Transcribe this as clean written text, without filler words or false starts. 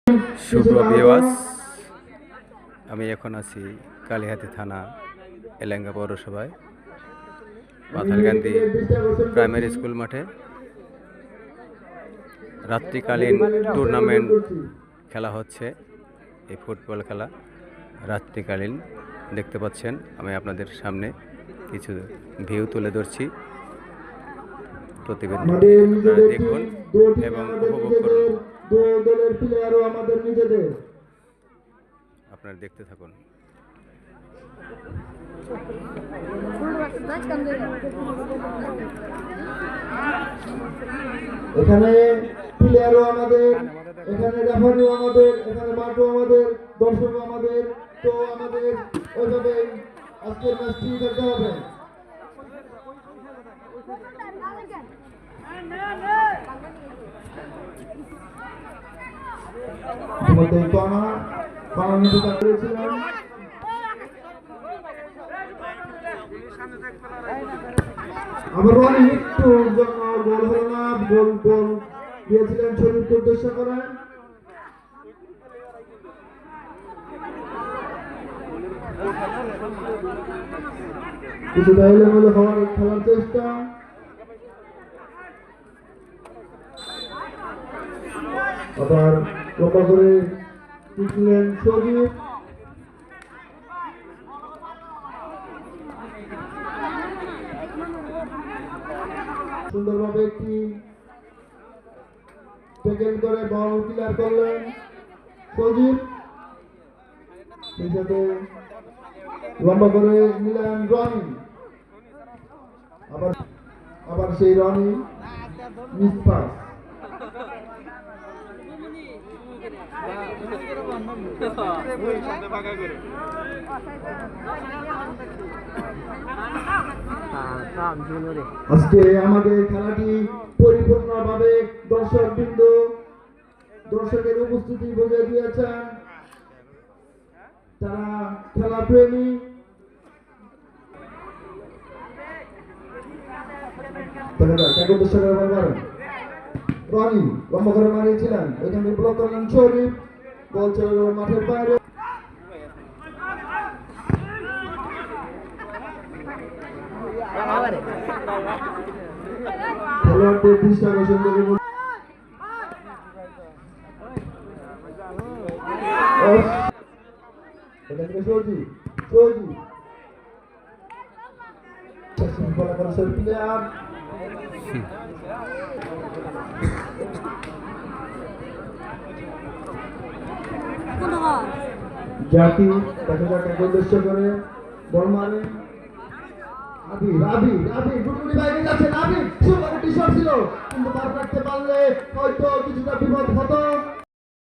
সুপ্রিয় ভিউয়ার্স, আমি এখন আছি কালিহাতী থানা এলেঙ্গা পৌরসভায় মাথালগান্ধী প্রাইমারি স্কুল মাঠে। রাত্রিকালীন টুর্নামেন্ট খেলা হচ্ছে। এই ফুটবল খেলা রাত্রিকালীন দেখতে পাচ্ছেন। আমি আপনাদের সামনে কিছু ভিউ তুলে ধরছি। প্রতিবেদন আপনারা দেখুন এবং উপভোগ করুন। দলের প্লেয়ারও আমাদের নিজেদের। আপনারা দেখতে থাকুন। এখানে প্লেয়ারও আমাদের, এখানে রেফারিও আমাদের, এখানে মাঠও আমাদের, দর্শকও আমাদের। তো আমাদের ওইভাবে আজকের ম্যাচটি খেলতে হবে। আবার একটু গোল হলো না, গোল দিয়েছিলেন শরীরকে উদ্দেশ্য করে। কিছুটা এলোমেলো হওয়ার খেলার চেষ্টা। আবার লম্বা করে দিয়েছিলেন সজীব। সুন্দরভাবে একটি সেকেন্ড করে বল ক্লিয়ার করলেন সজীব। সেই সাথে লম্বা করে নিলেন রনি। আবার সেই রনি মিস পাস। আজকে আমাদের খেলাটি পরিপূর্ণভাবে দর্শকের উপস্থিতি বুঝে দিয়েছেন। তারা খেলা প্রেমী। রনি লম্বা করে মারিয়েছিলেন, এখানে ব্লক করলেন শরীফ। বল চলে গেল মাঠের বাইরে। খেলোয়াড়দের দৃষ্টি আকর্ষণ করে জাতি দেখা যাক উদ্দেশ্য করে বল মারে। রাবি গুটগুটি বাইরে যাচ্ছে। রাবি সুন্দর একটি শট ছিল, কিন্তু পার রাখতে পারলে হয়তো কিছুটা বিপদ হতো।